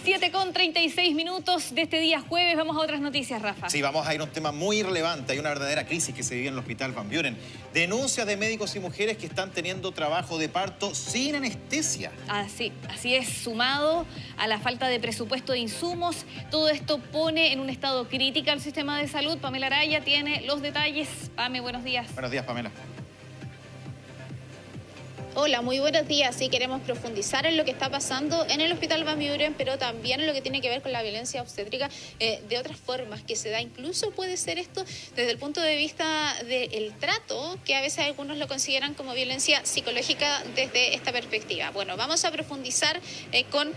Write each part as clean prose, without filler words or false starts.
7:36 de este día jueves. Vamos a otras noticias, Rafa. Sí, vamos a ir a un tema muy relevante. Hay una verdadera crisis que se vive en el Hospital Van Buren. Denuncias de médicos y mujeres que están teniendo trabajo de parto sin anestesia. Así es, sumado a la falta de presupuesto de insumos. Todo esto pone en un estado crítico al sistema de salud. Pamela Araya tiene los detalles. Pame, buenos días. Buenos días, Pamela. Hola, muy buenos días. Sí, queremos profundizar en lo que está pasando en el Hospital Van Buren, pero también en lo que tiene que ver con la violencia obstétrica de otras formas que se da. Incluso puede ser esto desde el punto de vista del trato, que a veces algunos lo consideran como violencia psicológica desde esta perspectiva. Bueno, vamos a profundizar con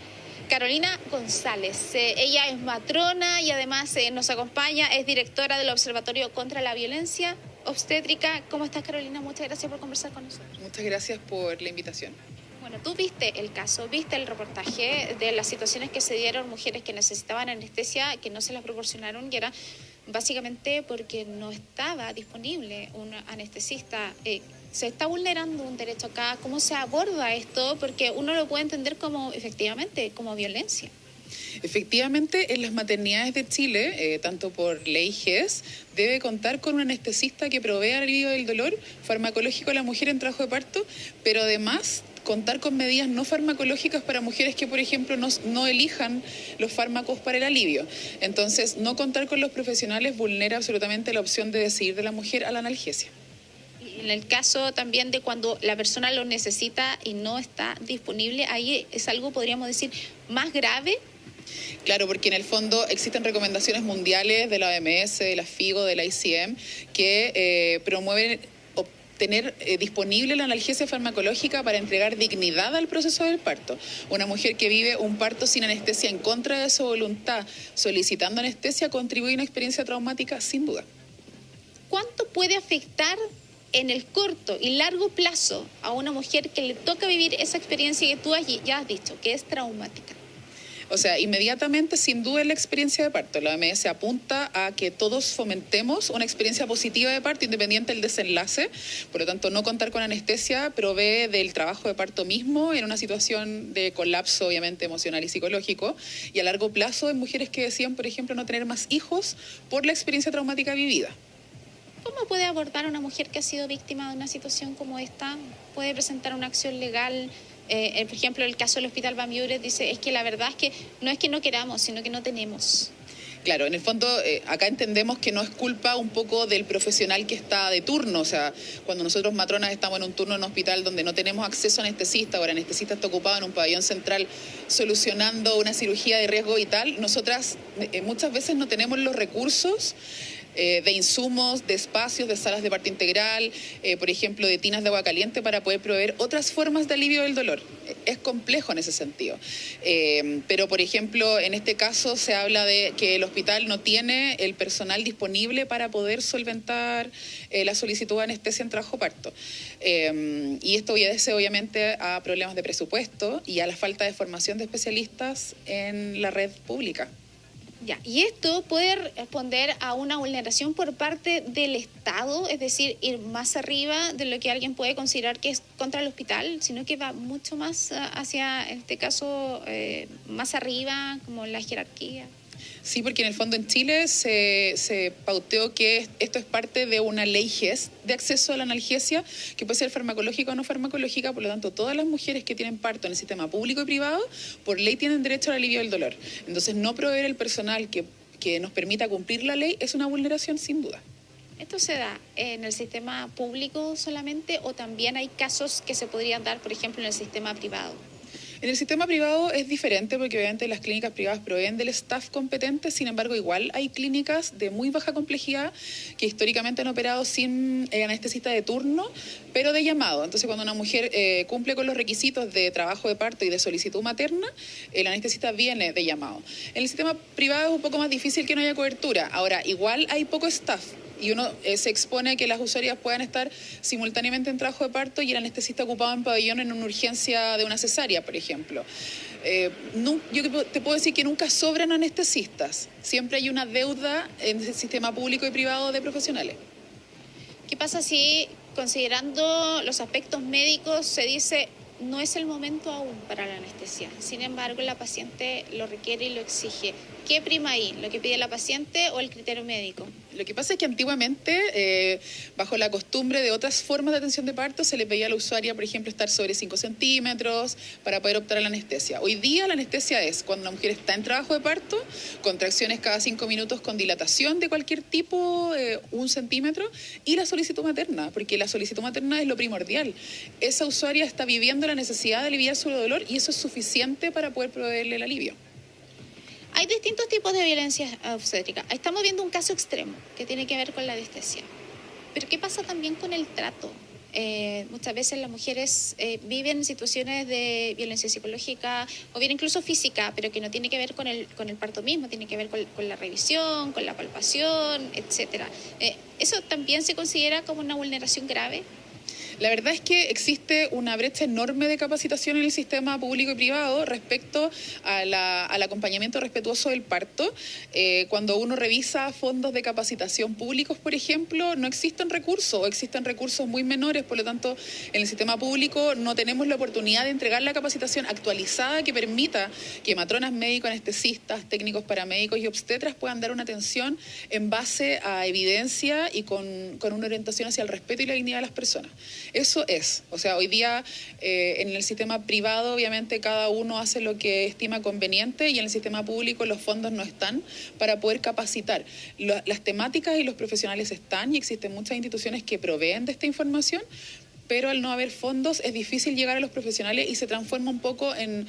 Carolina González. Ella es matrona y además nos acompaña, es directora del Observatorio contra la Violencia Obstétrica. ¿Cómo estás, Carolina? Muchas gracias por conversar con nosotros. Muchas gracias por la invitación. Bueno, tú viste el caso, viste el reportaje de las situaciones que se dieron, mujeres que necesitaban anestesia, que no se las proporcionaron, y era básicamente porque no estaba disponible un anestesista. Se está vulnerando un derecho acá. ¿Cómo se aborda esto? Porque uno lo puede entender como, efectivamente, como violencia. Efectivamente, en las maternidades de Chile, tanto por ley GES, debe contar con un anestesista que provea alivio del dolor farmacológico a la mujer en trabajo de parto, pero además contar con medidas no farmacológicas para mujeres que, por ejemplo, no elijan los fármacos para el alivio. Entonces, no contar con los profesionales vulnera absolutamente la opción de decidir de la mujer a la analgesia. En el caso también de cuando la persona lo necesita y no está disponible, ahí es algo, podríamos decir, más grave. Claro, porque en el fondo existen recomendaciones mundiales de la OMS, de la FIGO, de la ICM, que promueven tener disponible la analgesia farmacológica para entregar dignidad al proceso del parto. Una mujer que vive un parto sin anestesia en contra de su voluntad, solicitando anestesia, contribuye a una experiencia traumática sin duda. ¿Cuánto puede afectar en el corto y largo plazo a una mujer que le toca vivir esa experiencia que tú ya has dicho, que es traumática? O sea, inmediatamente, sin duda, es la experiencia de parto. La OMS apunta a que todos fomentemos una experiencia positiva de parto, independiente del desenlace. Por lo tanto, no contar con anestesia provee del trabajo de parto mismo en una situación de colapso, obviamente, emocional y psicológico. Y a largo plazo, en mujeres que decían, por ejemplo, no tener más hijos por la experiencia traumática vivida. ¿Cómo puede abordar una mujer que ha sido víctima de una situación como esta? ¿Puede presentar una acción legal? Por ejemplo, el caso del Hospital Van Buren dice, es que la verdad es que no queramos, sino que no tenemos. Claro, en el fondo acá entendemos que no es culpa un poco del profesional que está de turno. O sea, cuando nosotros matronas estamos en un turno en un hospital donde no tenemos acceso a anestesista, o el anestesista está ocupado en un pabellón central solucionando una cirugía de riesgo vital, nosotras muchas veces no tenemos los recursos de insumos, de espacios, de salas de parto integral, por ejemplo, de tinas de agua caliente para poder proveer otras formas de alivio del dolor. Es complejo en ese sentido. Pero, por ejemplo, en este caso se habla de que el hospital no tiene el personal disponible para poder solventar la solicitud de anestesia en trabajo parto. Y esto obedece, obviamente, a problemas de presupuesto y a la falta de formación de especialistas en la red pública. Ya, y esto puede responder a una vulneración por parte del Estado, es decir, ir más arriba de lo que alguien puede considerar que es contra el hospital, sino que va mucho más hacia, en este caso, más arriba, como la jerarquía. Sí, porque en el fondo en Chile se pauteó que esto es parte de una ley GES de acceso a la analgesia, que puede ser farmacológica o no farmacológica. Por lo tanto, todas las mujeres que tienen parto en el sistema público y privado, por ley tienen derecho al alivio del dolor. Entonces, no proveer el personal que nos permita cumplir la ley es una vulneración sin duda. ¿Esto se da en el sistema público solamente o también hay casos que se podrían dar, por ejemplo, en el sistema privado? En el sistema privado es diferente porque obviamente las clínicas privadas proveen del staff competente, sin embargo igual hay clínicas de muy baja complejidad que históricamente han operado sin anestesista de turno, pero de llamado. Entonces cuando una mujer cumple con los requisitos de trabajo de parto y de solicitud materna, el anestesista viene de llamado. En el sistema privado es un poco más difícil que no haya cobertura. Ahora, igual hay poco staff. Y uno se expone a que las usuarias puedan estar simultáneamente en trabajo de parto y el anestesista ocupado en pabellón en una urgencia de una cesárea, por ejemplo. Yo te puedo decir que nunca sobran anestesistas. Siempre hay una deuda en el sistema público y privado de profesionales. ¿Qué pasa si, considerando los aspectos médicos, se dice no es el momento aún para la anestesia. Sin embargo, la paciente lo requiere y lo exige. ¿Qué prima ahí? ¿Lo que pide la paciente o el criterio médico? Lo que pasa es que antiguamente, bajo la costumbre de otras formas de atención de parto, se le pedía a la usuaria, por ejemplo, estar sobre 5 centímetros para poder optar a la anestesia. Hoy día la anestesia es cuando la mujer está en trabajo de parto, contracciones cada 5 minutos con dilatación de cualquier tipo, 1 centímetro, y la solicitud materna, porque la solicitud materna es lo primordial. Esa usuaria está viviendo la necesidad de aliviar su dolor y eso es suficiente para poder proveerle el alivio. Hay distintos tipos de violencia obstétrica. Estamos viendo un caso extremo que tiene que ver con la anestesia. Pero ¿qué pasa también con el trato? Muchas veces las mujeres viven situaciones de violencia psicológica o bien incluso física, pero que no tiene que ver con el parto mismo, tiene que ver con la revisión, con la palpación, etcétera. ¿Eso también se considera como una vulneración grave? La verdad es que existe una brecha enorme de capacitación en el sistema público y privado respecto al acompañamiento respetuoso del parto. Cuando uno revisa fondos de capacitación públicos, por ejemplo, no existen recursos o existen recursos muy menores. Por lo tanto, en el sistema público no tenemos la oportunidad de entregar la capacitación actualizada que permita que matronas, médicos, anestesistas, técnicos paramédicos y obstetras puedan dar una atención en base a evidencia y con una orientación hacia el respeto y la dignidad de las personas. Eso es, o sea, hoy día en el sistema privado obviamente cada uno hace lo que estima conveniente y en el sistema público los fondos no están para poder capacitar. Las temáticas y los profesionales están y existen muchas instituciones que proveen de esta información, pero al no haber fondos es difícil llegar a los profesionales y se transforma un poco en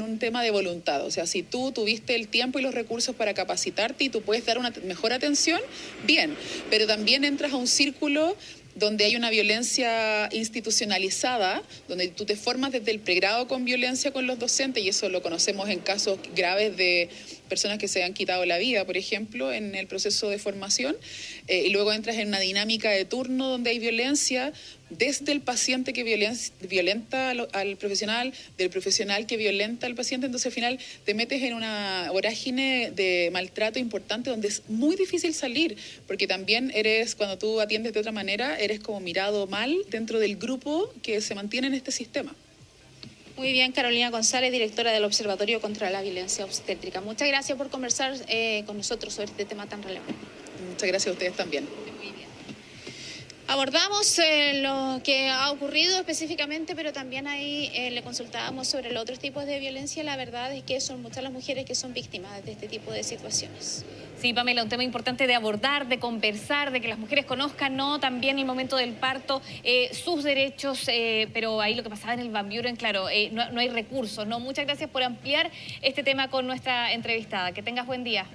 un tema de voluntad. O sea, si tú tuviste el tiempo y los recursos para capacitarte y tú puedes dar una mejor atención, bien, pero también entras a un círculo donde hay una violencia institucionalizada, donde tú te formas desde el pregrado con violencia con los docentes, y eso lo conocemos en casos graves de personas que se han quitado la vida, por ejemplo, en el proceso de formación, y luego entras en una dinámica de turno donde hay violencia desde el paciente que violenta al profesional, del profesional que violenta al paciente, entonces al final te metes en una vorágine de maltrato importante donde es muy difícil salir, porque también cuando tú atiendes de otra manera, eres como mirado mal dentro del grupo que se mantiene en este sistema. Muy bien, Carolina González, directora del Observatorio contra la Violencia Obstétrica. Muchas gracias por conversar con nosotros sobre este tema tan relevante. Muchas gracias a ustedes también. Muy bien. Abordamos lo que ha ocurrido específicamente, pero también ahí le consultábamos sobre los otros tipos de violencia. La verdad es que son muchas las mujeres que son víctimas de este tipo de situaciones. Sí, Pamela, un tema importante de abordar, de conversar, de que las mujeres conozcan, ¿no? También el momento del parto, sus derechos, pero ahí lo que pasaba en el Van Buren, claro, no hay recursos, ¿no? Muchas gracias por ampliar este tema con nuestra entrevistada. Que tengas buen día.